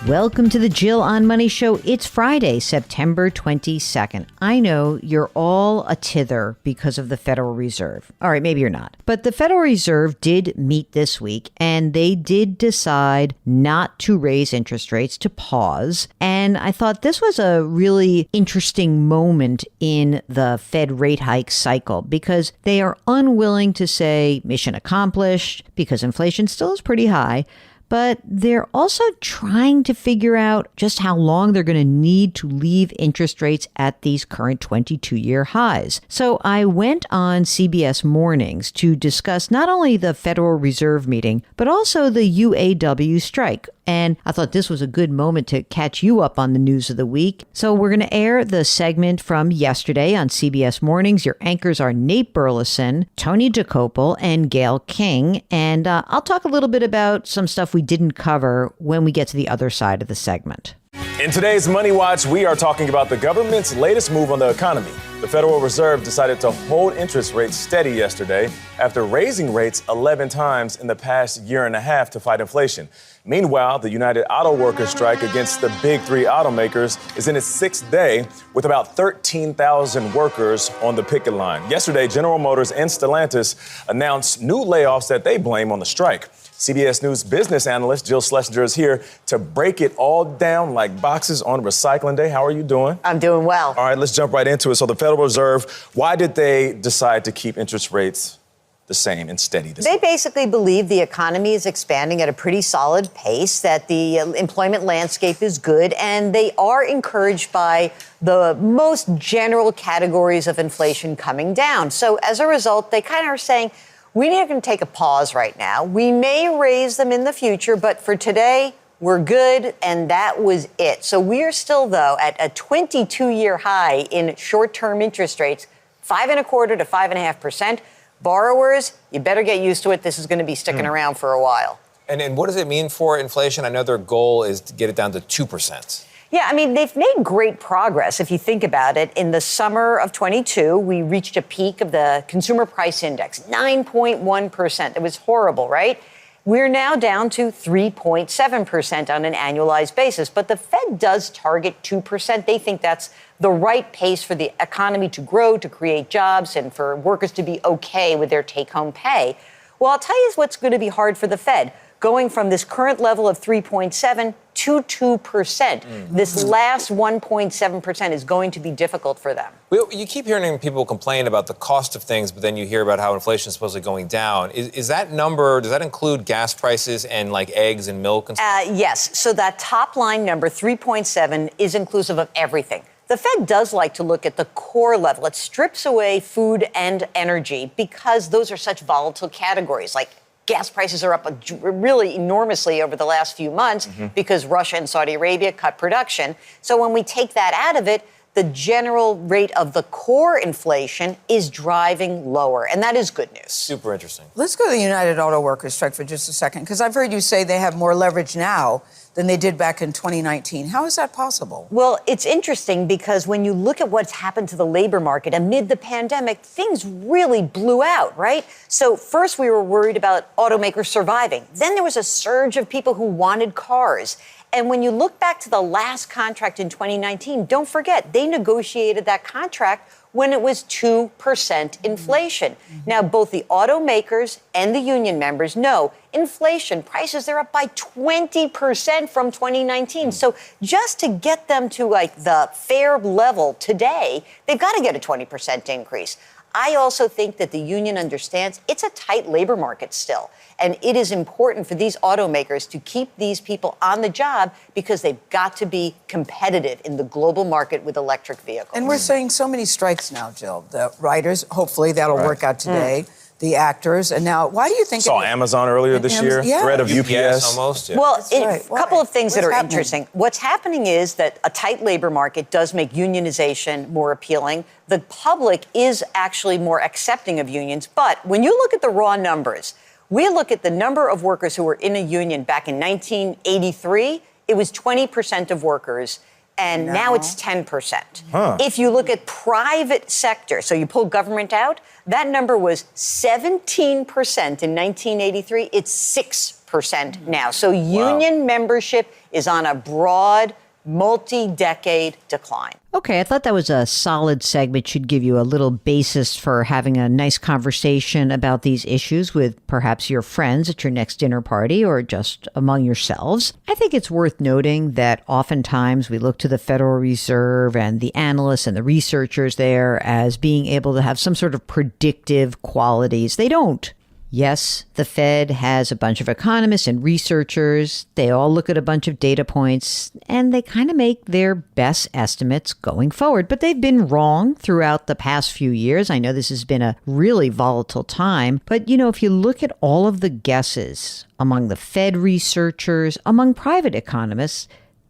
Welcome to the Jill on Money Show. It's Friday, September 22nd. I know you're all a tither because of the Federal Reserve. All right, maybe you're not. But the Federal Reserve did meet this week, and they did decide not to raise interest rates, to pause. And I thought this was a really interesting moment in the Fed rate hike cycle because they are unwilling to say mission accomplished because inflation still is pretty high. But they're also trying to figure out just how long they're going to need to leave interest rates at these current 22-year highs. So I went on CBS Mornings to discuss not only the Federal Reserve meeting, but also the UAW strike. And I thought this was a good moment to catch you up on the news of the week. So we're going to air the segment from yesterday on CBS Mornings. Your anchors are Nate Burleson, Tony Dokoupil, and Gail King. And I'll talk a little bit about some stuff we didn't cover when we get to the other side of the segment. In today's Money Watch, we are talking about the government's latest move on the economy. The Federal Reserve decided to hold interest rates steady yesterday after raising rates 11 times in the past year and a half to fight inflation. Meanwhile, the United Auto Workers strike against the big three automakers is in its sixth day with about 13,000 workers on the picket line. Yesterday, General Motors and Stellantis announced new layoffs that they blame on the strike. CBS News business analyst Jill Schlesinger is here to break it all down like boxes on recycling day. How are you doing? I'm doing well. All right, let's jump right into it. So the Federal Reserve, why did they decide to keep interest rates the same and steady? They basically believe the economy is expanding at a pretty solid pace, that the employment landscape is good, and they are encouraged by the most general categories of inflation coming down. So as a result, they kind of are saying, we need to take a pause right now. We may raise them in the future, but for today, we're good, and that was it. So we are still, though, at a 22-year high in short-term interest rates, 5.25% to 5.5%. Borrowers, you better get used to it. This is going to be sticking around for a while. And what does it mean for inflation? I know their goal is to get it down to 2%. Yeah, I mean, they've made great progress, if you think about it. In the summer of 22, we reached a peak of the consumer price index, 9.1%. It was horrible, right? We're now down to 3.7% on an annualized basis. But the Fed does target 2%. They think that's the right pace for the economy to grow, to create jobs, and for workers to be okay with their take-home pay. Well, I'll tell you what's going to be hard for the Fed. Going from this current level of 3.7 to 2%. This last 1.7% is going to be difficult for them. Well, you keep hearing people complain about the cost of things, but then you hear about how inflation is supposedly going down. Is that number, does that include gas prices and like eggs and milk and stuff? Yes. So that top line number, 3.7, is inclusive of everything. The Fed does like to look at the core level. It strips away food and energy because those are such volatile categories, like gas prices are up really enormously over the last few months because Russia and Saudi Arabia cut production. So when we take that out of it, the general rate of the core inflation is driving lower. And that is good news. Super interesting. Let's go to the United Auto Workers strike for just a second, because I've heard you say they have more leverage now than they did back in 2019. How is that possible? Well, it's interesting because when you look at what's happened to the labor market amid the pandemic, things really blew out, right? So first we were worried about automakers surviving. Then there was a surge of people who wanted cars. And when you look back to the last contract in 2019, don't forget, they negotiated that contract when it was 2% inflation. Now, both the automakers and the union members know inflation, prices, they're up by 20% from 2019. So just to get them to like the fair level today, they've got to get a 20% increase. I also think that the union understands it's a tight labor market still. And it is important for these automakers to keep these people on the job because they've got to be competitive in the global market with electric vehicles. And we're seeing so many strikes now, Jill. The writers, hopefully that'll work out today. The actors. And now, why do you think... Saw Amazon earlier this year. Yeah. Threat of UPS. Almost, yeah. Well, a couple of things that are happening? interesting. What's happening is that a tight labor market does make unionization more appealing. The public is actually more accepting of unions. But when you look at the raw numbers, we look at the number of workers who were in a union back in 1983, it was 20% of workers. And now it's 10%. If you look at private sector, so you pull government out, that number was 17% in 1983. It's 6% now. So union membership is on a broad, multi-decade decline. Okay, I thought that was a solid segment. Should give you a little basis for having a nice conversation about these issues with perhaps your friends at your next dinner party or just among yourselves. I think it's worth noting that oftentimes we look to the Federal Reserve and the analysts and the researchers there as being able to have some sort of predictive qualities. They don't. Yes, the Fed has a bunch of economists and researchers. They all look at a bunch of data points and they kind of make their best estimates going forward. But they've been wrong throughout the past few years. I know this has been a really volatile time. But, if you look at all of the guesses among the Fed researchers, among private economists,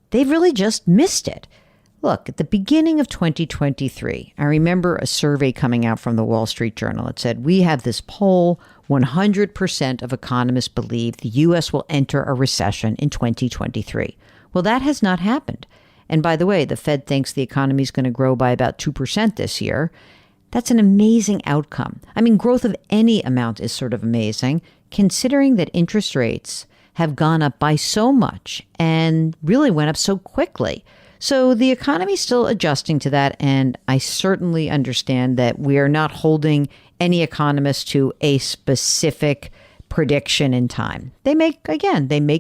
they've really just missed it. Look, at the beginning of 2023, I remember a survey coming out from the Wall Street Journal. It said, we have this poll, 100% of economists believe the U.S. will enter a recession in 2023. Well, that has not happened. And by the way, the Fed thinks the economy is going to grow by about 2% this year. That's an amazing outcome. I mean, growth of any amount is sort of amazing, considering that interest rates have gone up by so much and really went up so quickly. So the economy is still adjusting to that, and I certainly understand that we are not holding any economists to a specific prediction in time. They make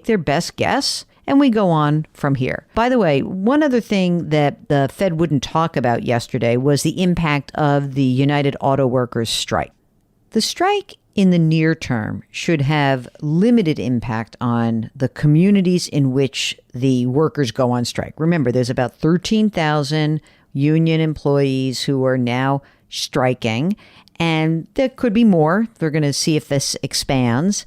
their best guess, and we go on from here. By the way, one other thing that the Fed wouldn't talk about yesterday was the impact of the United Auto Workers strike. The strike in the near term should have limited impact on the communities in which the workers go on strike. Remember, there's about 13,000 union employees who are now striking, and there could be more. They're going to see if this expands.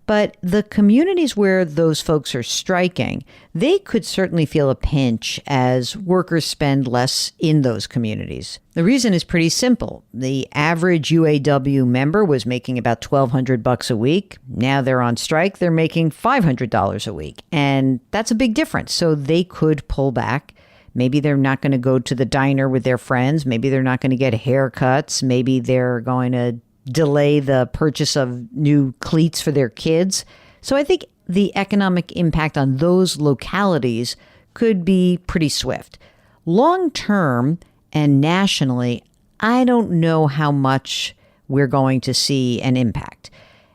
But the communities where those folks are striking, they could certainly feel a pinch as workers spend less in those communities. The reason is pretty simple. The average UAW member was making about $1,200 a week. Now they're on strike. They're making $500 a week. And that's a big difference. So they could pull back. Maybe they're not going to go to the diner with their friends. Maybe they're not going to get haircuts. Maybe they're going to delay the purchase of new cleats for their kids. So I think the economic impact on those localities could be pretty swift. Long term and nationally, I don't know how much we're going to see an impact.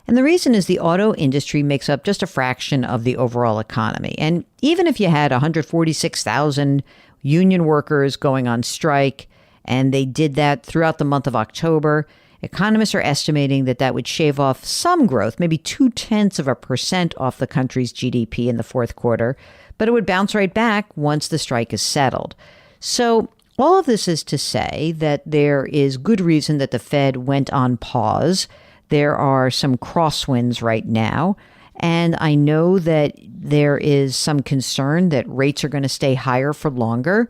And the reason is the auto industry makes up just a fraction of the overall economy. And even if you had 146,000 union workers going on strike, and they did that throughout the month of October, economists are estimating that that would shave off some growth, maybe 0.2% off the country's GDP in the fourth quarter, but it would bounce right back once the strike is settled. So all of this is to say that there is good reason that the Fed went on pause. There are some crosswinds right now, and I know that there is some concern that rates are going to stay higher for longer,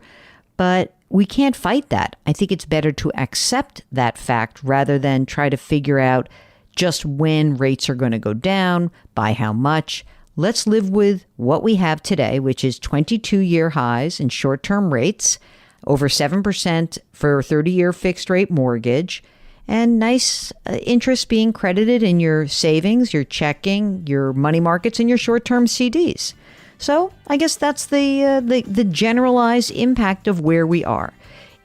but we can't fight that. I think it's better to accept that fact rather than try to figure out just when rates are going to go down, by how much. Let's live with what we have today, which is 22-year highs in short-term rates, over 7% for a 30-year fixed-rate mortgage, and nice interest being credited in your savings, your checking, your money markets, and your short-term CDs. So I guess that's the generalized impact of where we are.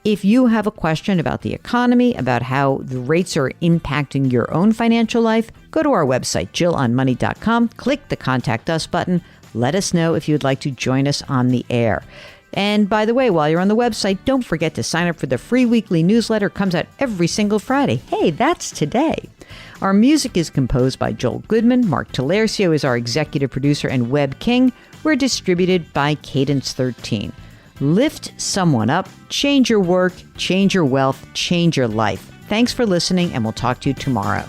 If you have a question about the economy, about how the rates are impacting your own financial life, go to our website, JillOnMoney.com, click the Contact Us button. Let us know if you'd like to join us on the air. And by the way, while you're on the website, don't forget to sign up for the free weekly newsletter. It comes out every single Friday. Hey, that's today. Our music is composed by Joel Goodman. Mark Talercio is our executive producer and Webb King. We're distributed by Cadence 13. Lift someone up, change your work, change your wealth, change your life. Thanks for listening, and we'll talk to you tomorrow.